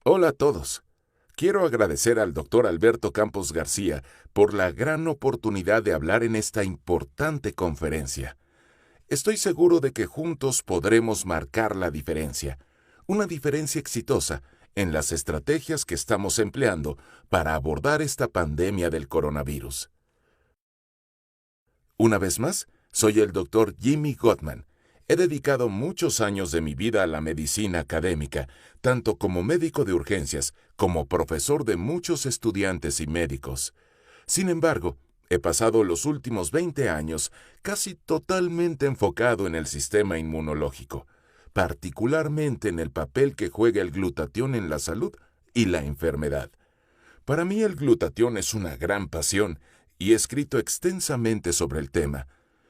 Hola a todos. Quiero agradecer al Dr. Alberto Campos García por la gran oportunidad de hablar en esta importante conferencia. Estoy seguro de que juntos podremos marcar la diferencia, una diferencia exitosa en las estrategias que estamos empleando para abordar esta pandemia del coronavirus. Una vez más, soy el Dr. Jimmy Gottman. He dedicado muchos años de mi vida a la medicina académica, tanto como médico de urgencias como profesor de muchos estudiantes y médicos. Sin embargo, he pasado los últimos 20 años casi totalmente enfocado en el sistema inmunológico, particularmente en el papel que juega el glutatión en la salud y la enfermedad. Para mí el glutatión es una gran pasión y he escrito extensamente sobre el tema.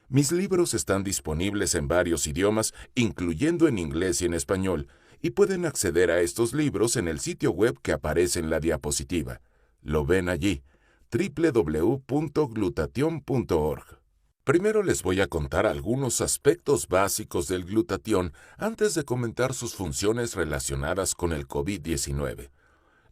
Mis libros están disponibles en varios idiomas, incluyendo en inglés y en español, y pueden acceder a estos libros en el sitio web que aparece en la diapositiva. Lo ven allí, www.glutathione.org. Primero les voy a contar algunos aspectos básicos del glutatión antes de comentar sus funciones relacionadas con el COVID-19.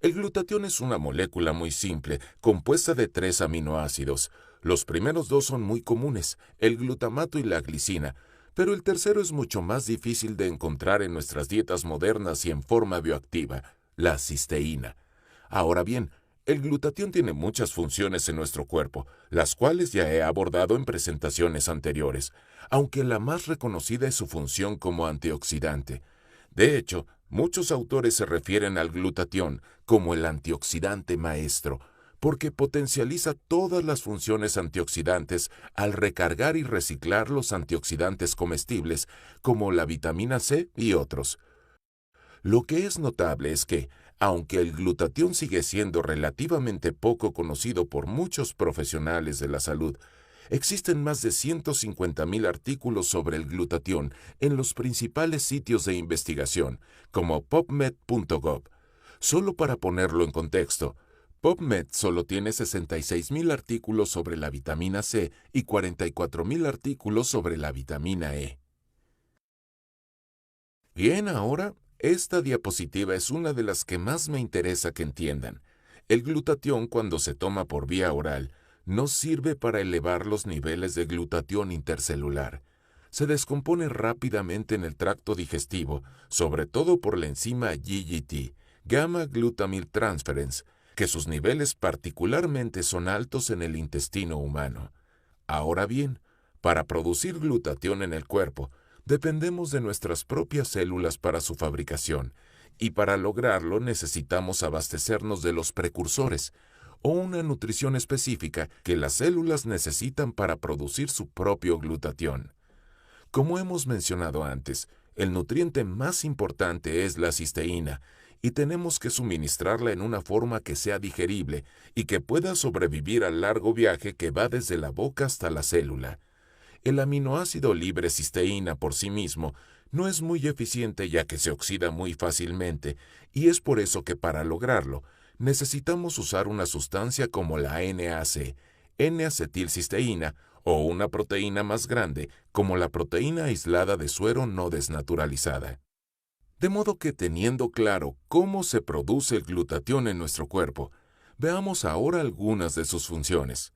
El glutatión es una molécula muy simple, compuesta de 3 aminoácidos. Los primeros 2 son muy comunes, el glutamato y la glicina, pero el tercero es mucho más difícil de encontrar en nuestras dietas modernas y en forma bioactiva, la cisteína. Ahora bien, el glutatión tiene muchas funciones en nuestro cuerpo, las cuales ya he abordado en presentaciones anteriores, aunque la más reconocida es su función como antioxidante. De hecho, muchos autores se refieren al glutatión como el antioxidante maestro, porque potencializa todas las funciones antioxidantes al recargar y reciclar los antioxidantes comestibles, como la vitamina C y otros. Lo que es notable es que, aunque el glutatión sigue siendo relativamente poco conocido por muchos profesionales de la salud, existen más de 150,000 artículos sobre el glutatión en los principales sitios de investigación, como PubMed.gov. Solo para ponerlo en contexto, PubMed solo tiene 66,000 artículos sobre la vitamina C y 44,000 artículos sobre la vitamina E. Bien, ahora, esta diapositiva es una de las que más me interesa que entiendan. El glutatión, cuando se toma por vía oral, no sirve para elevar los niveles de glutatión intercelular. Se descompone rápidamente en el tracto digestivo, sobre todo por la enzima GGT, Gamma Glutamyl Transferase, que sus niveles particularmente son altos en el intestino humano. Ahora bien, para producir glutatión en el cuerpo, dependemos de nuestras propias células para su fabricación, y para lograrlo necesitamos abastecernos de los precursores, o una nutrición específica que las células necesitan para producir su propio glutatión. Como hemos mencionado antes, el nutriente más importante es la cisteína, y tenemos que suministrarla en una forma que sea digerible y que pueda sobrevivir al largo viaje que va desde la boca hasta la célula. El aminoácido libre cisteína por sí mismo no es muy eficiente ya que se oxida muy fácilmente, y es por eso que para lograrlo necesitamos usar una sustancia como la NAC, N-acetilcisteína, o una proteína más grande como la proteína aislada de suero no desnaturalizada. De modo que teniendo claro cómo se produce el glutatión en nuestro cuerpo, veamos ahora algunas de sus funciones.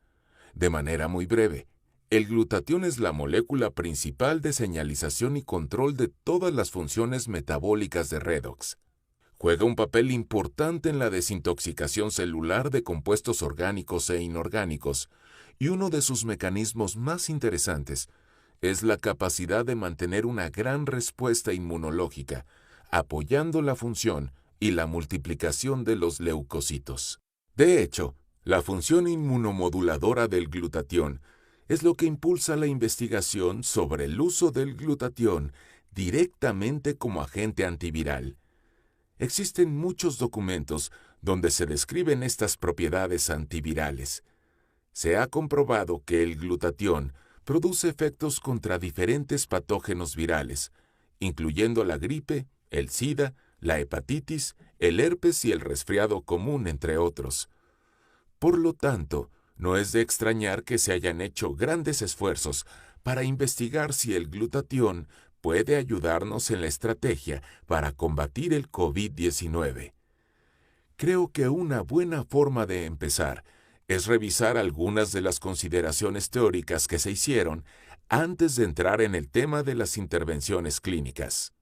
De manera muy breve, el glutatión es la molécula principal de señalización y control de todas las funciones metabólicas de redox. Juega un papel importante en la desintoxicación celular de compuestos orgánicos e inorgánicos, y uno de sus mecanismos más interesantes es la capacidad de mantener una gran respuesta inmunológica, apoyando la función y la multiplicación de los leucocitos. De hecho, la función inmunomoduladora del glutatión es lo que impulsa la investigación sobre el uso del glutatión directamente como agente antiviral. Existen muchos documentos donde se describen estas propiedades antivirales. Se ha comprobado que el glutatión produce efectos contra diferentes patógenos virales, incluyendo la gripe, el SIDA, la hepatitis, el herpes y el resfriado común, entre otros. Por lo tanto, no es de extrañar que se hayan hecho grandes esfuerzos para investigar si el glutatión puede ayudarnos en la estrategia para combatir el COVID-19. Creo que una buena forma de empezar es revisar algunas de las consideraciones teóricas que se hicieron antes de entrar en el tema de las intervenciones clínicas.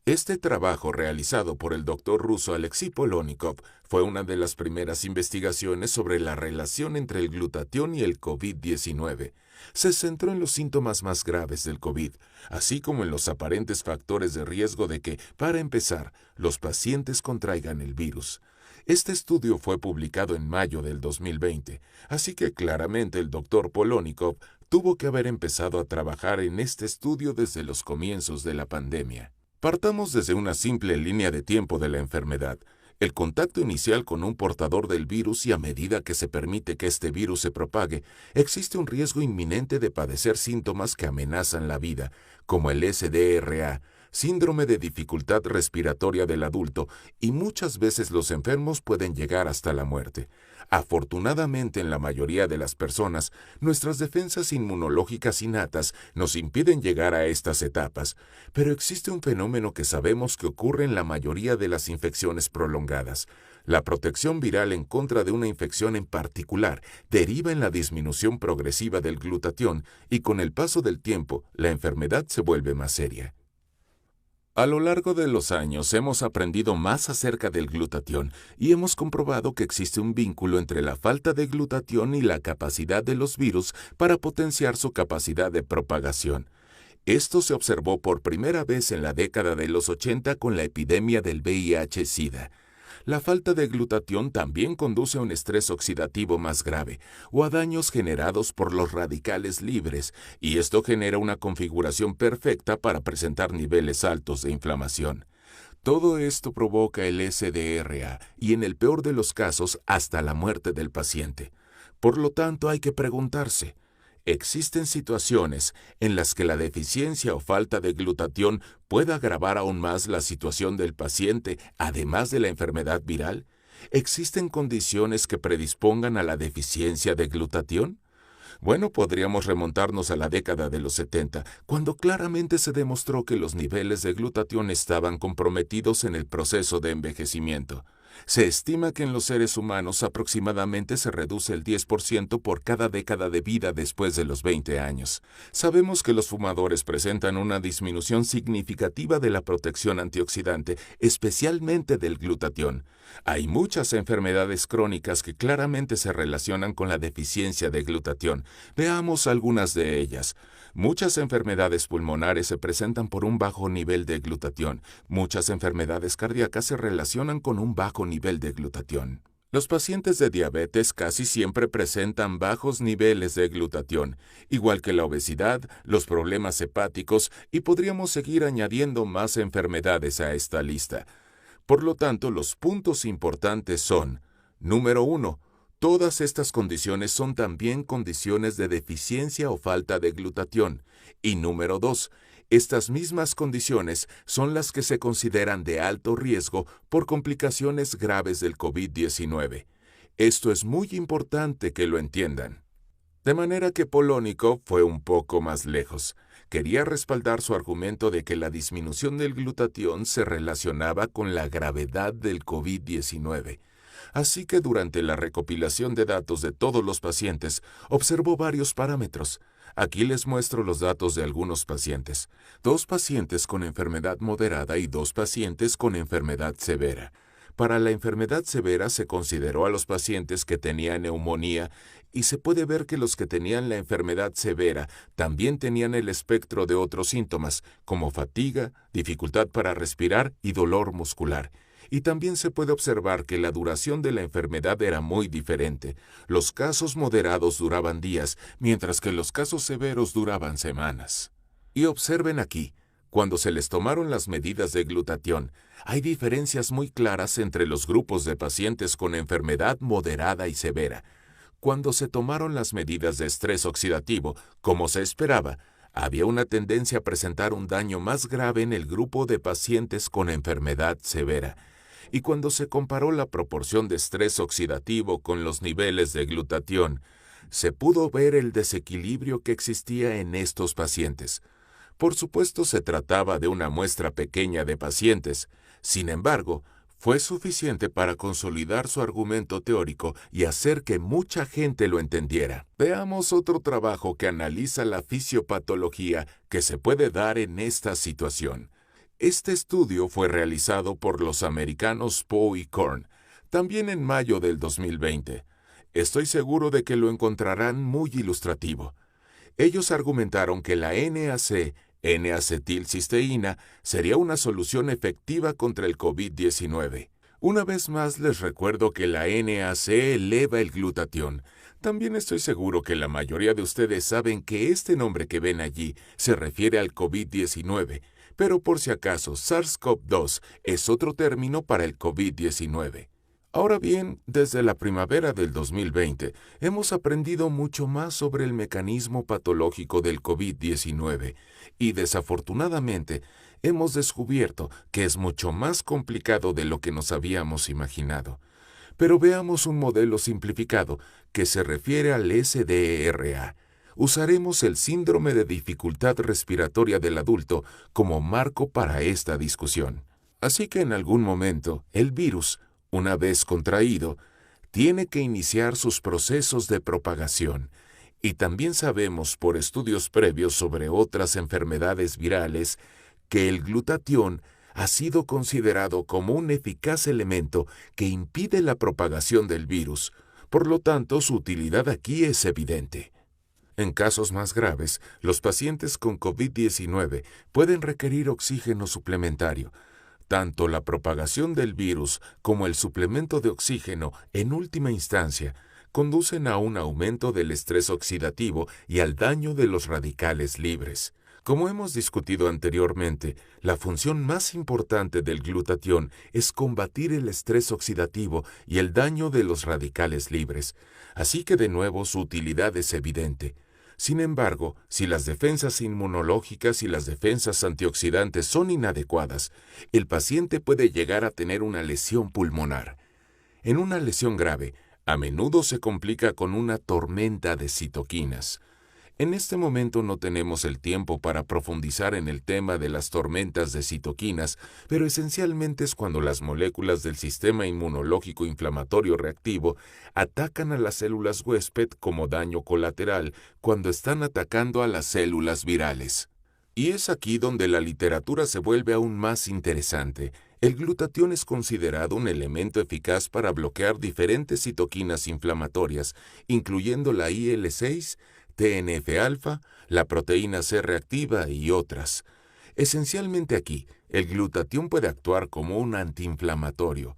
Este trabajo realizado por el doctor ruso Alexei Polonikov fue una de las primeras investigaciones sobre la relación entre el glutatión y el COVID-19. Se centró en los síntomas más graves del COVID, así como en los aparentes factores de riesgo de que, para empezar, los pacientes contraigan el virus. Este estudio fue publicado en mayo del 2020, así que claramente el doctor Polonikov tuvo que haber empezado a trabajar en este estudio desde los comienzos de la pandemia. Partamos desde una simple línea de tiempo de la enfermedad, el contacto inicial con un portador del virus, y a medida que se permite que este virus se propague, existe un riesgo inminente de padecer síntomas que amenazan la vida, como el SDRA, síndrome de dificultad respiratoria del adulto, y muchas veces los enfermos pueden llegar hasta la muerte. Afortunadamente, en la mayoría de las personas, nuestras defensas inmunológicas innatas nos impiden llegar a estas etapas, pero existe un fenómeno que sabemos que ocurre en la mayoría de las infecciones prolongadas. La protección viral en contra de una infección en particular deriva en la disminución progresiva del glutatión, y con el paso del tiempo, la enfermedad se vuelve más seria. A lo largo de los años hemos aprendido más acerca del glutatión y hemos comprobado que existe un vínculo entre la falta de glutatión y la capacidad de los virus para potenciar su capacidad de propagación. Esto se observó por primera vez en la década de los 80 con la epidemia del VIH-Sida. La falta de glutatión también conduce a un estrés oxidativo más grave o a daños generados por los radicales libres, y esto genera una configuración perfecta para presentar niveles altos de inflamación. Todo esto provoca el SDRA y, en el peor de los casos, hasta la muerte del paciente. Por lo tanto, hay que preguntarse: ¿existen situaciones en las que la deficiencia o falta de glutatión pueda agravar aún más la situación del paciente, además de la enfermedad viral? ¿Existen condiciones que predispongan a la deficiencia de glutatión? Bueno, podríamos remontarnos a la década de los 70, cuando claramente se demostró que los niveles de glutatión estaban comprometidos en el proceso de envejecimiento. Se estima que en los seres humanos aproximadamente se reduce el 10% por cada década de vida después de los 20 años. Sabemos que los fumadores presentan una disminución significativa de la protección antioxidante, especialmente del glutatión. Hay muchas enfermedades crónicas que claramente se relacionan con la deficiencia de glutatión. Veamos algunas de ellas. Muchas enfermedades pulmonares se presentan por un bajo nivel de glutatión. Muchas enfermedades cardíacas se relacionan con un bajo nivel de glutatión. Los pacientes de diabetes casi siempre presentan bajos niveles de glutatión, igual que la obesidad, los problemas hepáticos, y podríamos seguir añadiendo más enfermedades a esta lista. Por lo tanto, los puntos importantes son: número 1. Todas estas condiciones son también condiciones de deficiencia o falta de glutatión. Y número 2. Estas mismas condiciones son las que se consideran de alto riesgo por complicaciones graves del COVID-19. Esto es muy importante que lo entiendan. De manera que Polonikov fue un poco más lejos. Quería respaldar su argumento de que la disminución del glutatión se relacionaba con la gravedad del COVID-19. Así que durante la recopilación de datos de todos los pacientes, observó varios parámetros. Aquí les muestro los datos de algunos pacientes: 2 pacientes con enfermedad moderada y 2 pacientes con enfermedad severa. Para la enfermedad severa se consideró a los pacientes que tenían neumonía, y se puede ver que los que tenían la enfermedad severa también tenían el espectro de otros síntomas, como fatiga, dificultad para respirar y dolor muscular. Y también se puede observar que la duración de la enfermedad era muy diferente. Los casos moderados duraban días, mientras que los casos severos duraban semanas. Y observen aquí, cuando se les tomaron las medidas de glutatión, hay diferencias muy claras entre los grupos de pacientes con enfermedad moderada y severa. Cuando se tomaron las medidas de estrés oxidativo, como se esperaba, había una tendencia a presentar un daño más grave en el grupo de pacientes con enfermedad severa. Y cuando se comparó la proporción de estrés oxidativo con los niveles de glutatión, se pudo ver el desequilibrio que existía en estos pacientes. Por supuesto, se trataba de una muestra pequeña de pacientes. Sin embargo, fue suficiente para consolidar su argumento teórico y hacer que mucha gente lo entendiera. Veamos otro trabajo que analiza la fisiopatología que se puede dar en esta situación. Este estudio fue realizado por los americanos Poe y Korn, también en mayo del 2020. Estoy seguro de que lo encontrarán muy ilustrativo. Ellos argumentaron que la NAC, N-acetilcisteína, sería una solución efectiva contra el COVID-19. Una vez más les recuerdo que la NAC eleva el glutatión. También estoy seguro que la mayoría de ustedes saben que este nombre que ven allí se refiere al COVID-19, pero por si acaso SARS-CoV-2 es otro término para el COVID-19. Ahora bien, desde la primavera del 2020, hemos aprendido mucho más sobre el mecanismo patológico del COVID-19 y desafortunadamente hemos descubierto que es mucho más complicado de lo que nos habíamos imaginado. Pero veamos un modelo simplificado que se refiere al SDRA. Usaremos el síndrome de dificultad respiratoria del adulto como marco para esta discusión. Así que en algún momento, el virus, una vez contraído, tiene que iniciar sus procesos de propagación. Y también sabemos por estudios previos sobre otras enfermedades virales que el glutatión ha sido considerado como un eficaz elemento que impide la propagación del virus. Por lo tanto, su utilidad aquí es evidente. En casos más graves, los pacientes con COVID-19 pueden requerir oxígeno suplementario. Tanto la propagación del virus como el suplemento de oxígeno, en última instancia, conducen a un aumento del estrés oxidativo y al daño de los radicales libres. Como hemos discutido anteriormente, la función más importante del glutatión es combatir el estrés oxidativo y el daño de los radicales libres, así que de nuevo su utilidad es evidente. Sin embargo, si las defensas inmunológicas y las defensas antioxidantes son inadecuadas, el paciente puede llegar a tener una lesión pulmonar. En una lesión grave, a menudo se complica con una tormenta de citoquinas. En este momento no tenemos el tiempo para profundizar en el tema de las tormentas de citoquinas, pero esencialmente es cuando las moléculas del sistema inmunológico inflamatorio reactivo atacan a las células huésped como daño colateral cuando están atacando a las células virales. Y es aquí donde la literatura se vuelve aún más interesante. El glutatión es considerado un elemento eficaz para bloquear diferentes citoquinas inflamatorias, incluyendo la IL-6, TNF-alfa, la proteína C reactiva y otras. Esencialmente aquí, el glutatión puede actuar como un antiinflamatorio,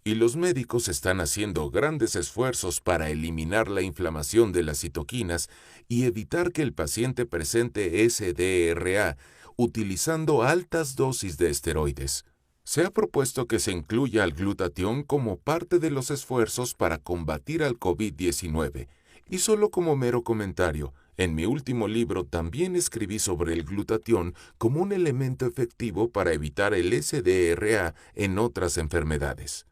y los médicos están haciendo grandes esfuerzos para eliminar la inflamación de las citoquinas y evitar que el paciente presente SDRA utilizando altas dosis de esteroides. Se ha propuesto que se incluya al glutatión como parte de los esfuerzos para combatir al COVID-19. Y solo como mero comentario, en mi último libro también escribí sobre el glutatión como un elemento efectivo para evitar el SDRA en otras enfermedades.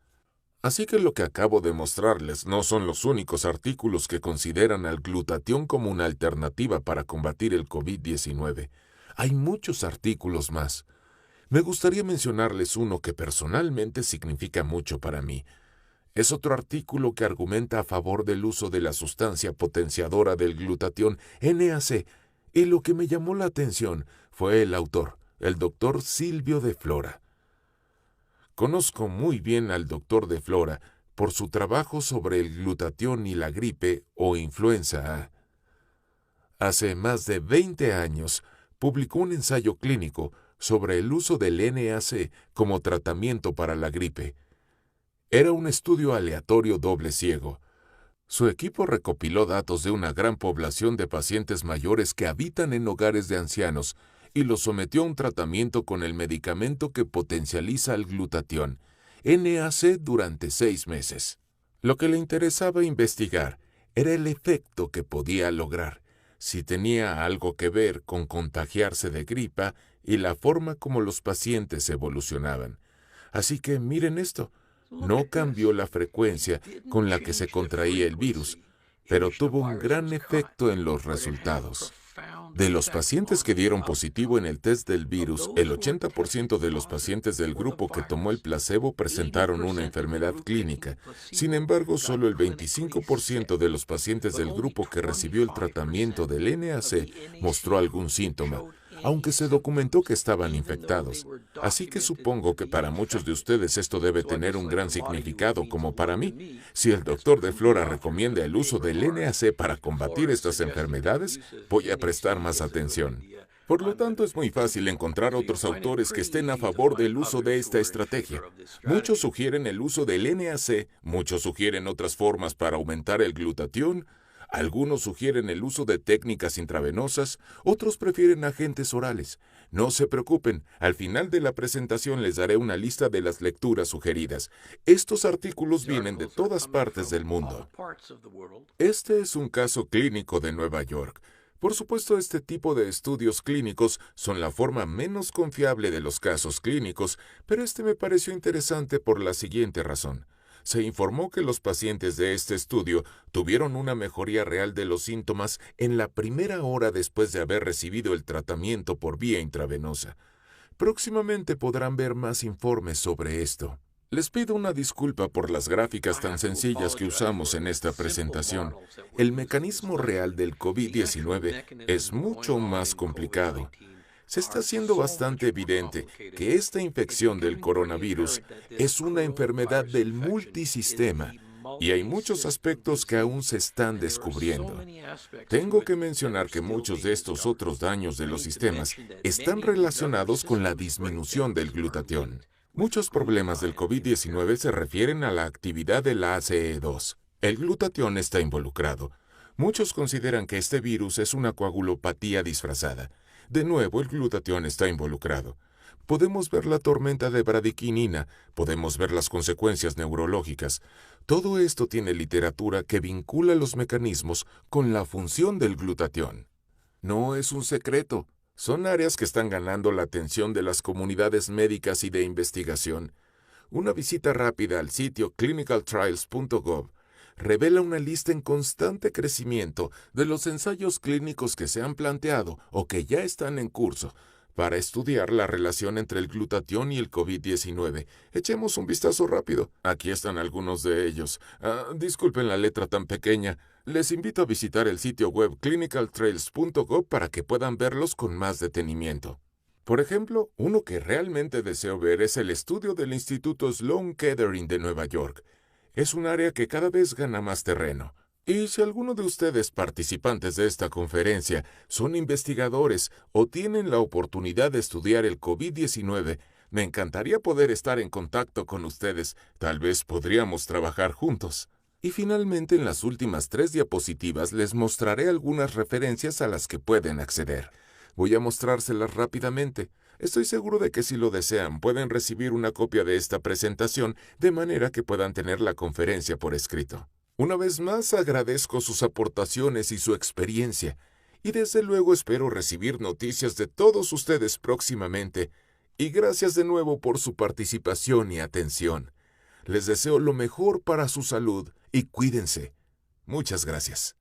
Así que lo que acabo de mostrarles no son los únicos artículos que consideran al glutatión como una alternativa para combatir el COVID-19. Hay muchos artículos más. Me gustaría mencionarles uno que personalmente significa mucho para mí. Es otro artículo que argumenta a favor del uso de la sustancia potenciadora del glutatión NAC, y lo que me llamó la atención fue el autor, el Dr. Silvio de Flora. Conozco muy bien al Dr. de Flora por su trabajo sobre el glutatión y la gripe o influenza A. Hace más de 20 años publicó un ensayo clínico sobre el uso del NAC como tratamiento para la gripe. Era un estudio aleatorio doble ciego. Su equipo recopiló datos de una gran población de pacientes mayores que habitan en hogares de ancianos y los sometió a un tratamiento con el medicamento que potencializa el glutatión, NAC, durante 6 meses. Lo que le interesaba investigar era el efecto que podía lograr, si tenía algo que ver con contagiarse de gripa y la forma como los pacientes evolucionaban. Así que miren esto. No cambió la frecuencia con la que se contraía el virus, pero tuvo un gran efecto en los resultados. De los pacientes que dieron positivo en el test del virus, el 80% de los pacientes del grupo que tomó el placebo presentaron una enfermedad clínica. Sin embargo, solo el 25% de los pacientes del grupo que recibió el tratamiento del NAC mostró algún síntoma, aunque se documentó que estaban infectados. Así que supongo que para muchos de ustedes esto debe tener un gran significado, como para mí. Si el doctor de Flora recomienda el uso del NAC para combatir estas enfermedades, voy a prestar más atención. Por lo tanto, es muy fácil encontrar otros autores que estén a favor del uso de esta estrategia. Muchos sugieren el uso del NAC, muchos sugieren otras formas para aumentar el glutatión, algunos sugieren el uso de técnicas intravenosas, otros prefieren agentes orales. No se preocupen, al final de la presentación les daré una lista de las lecturas sugeridas. Estos artículos vienen de todas partes del mundo. Este es un caso clínico de Nueva York. Por supuesto, este tipo de estudios clínicos son la forma menos confiable de los casos clínicos, pero este me pareció interesante por la siguiente razón. Se informó que los pacientes de este estudio tuvieron una mejoría real de los síntomas en la primera hora después de haber recibido el tratamiento por vía intravenosa. Próximamente podrán ver más informes sobre esto. Les pido una disculpa por las gráficas tan sencillas que usamos en esta presentación. El mecanismo real del COVID-19 es mucho más complicado. Se está haciendo bastante evidente que esta infección del coronavirus es una enfermedad del multisistema y hay muchos aspectos que aún se están descubriendo. Tengo que mencionar que muchos de estos otros daños de los sistemas están relacionados con la disminución del glutatión. Muchos problemas del COVID-19 se refieren a la actividad de la ACE2. El glutatión está involucrado. Muchos consideran que este virus es una coagulopatía disfrazada. De nuevo, el glutatión está involucrado. Podemos ver la tormenta de bradiquinina, podemos ver las consecuencias neurológicas. Todo esto tiene literatura que vincula los mecanismos con la función del glutatión. No es un secreto. Son áreas que están ganando la atención de las comunidades médicas y de investigación. Una visita rápida al sitio clinicaltrials.gov revela una lista en constante crecimiento de los ensayos clínicos que se han planteado o que ya están en curso para estudiar la relación entre el glutatión y el COVID-19. Echemos un vistazo rápido. Aquí están algunos de ellos. Disculpen la letra tan pequeña. Les invito a visitar el sitio web clinicaltrials.gov para que puedan verlos con más detenimiento. Por ejemplo, uno que realmente deseo ver es el estudio del Instituto Sloan Kettering de Nueva York. Es un área que cada vez gana más terreno. Y si alguno de ustedes participantes de esta conferencia son investigadores o tienen la oportunidad de estudiar el COVID-19, me encantaría poder estar en contacto con ustedes. Tal vez podríamos trabajar juntos. Y finalmente, en las últimas 3 diapositivas les mostraré algunas referencias a las que pueden acceder. Voy a mostrárselas rápidamente. Estoy seguro de que si lo desean pueden recibir una copia de esta presentación de manera que puedan tener la conferencia por escrito. Una vez más agradezco sus aportaciones y su experiencia, y desde luego espero recibir noticias de todos ustedes próximamente, y gracias de nuevo por su participación y atención. Les deseo lo mejor para su salud y cuídense. Muchas gracias.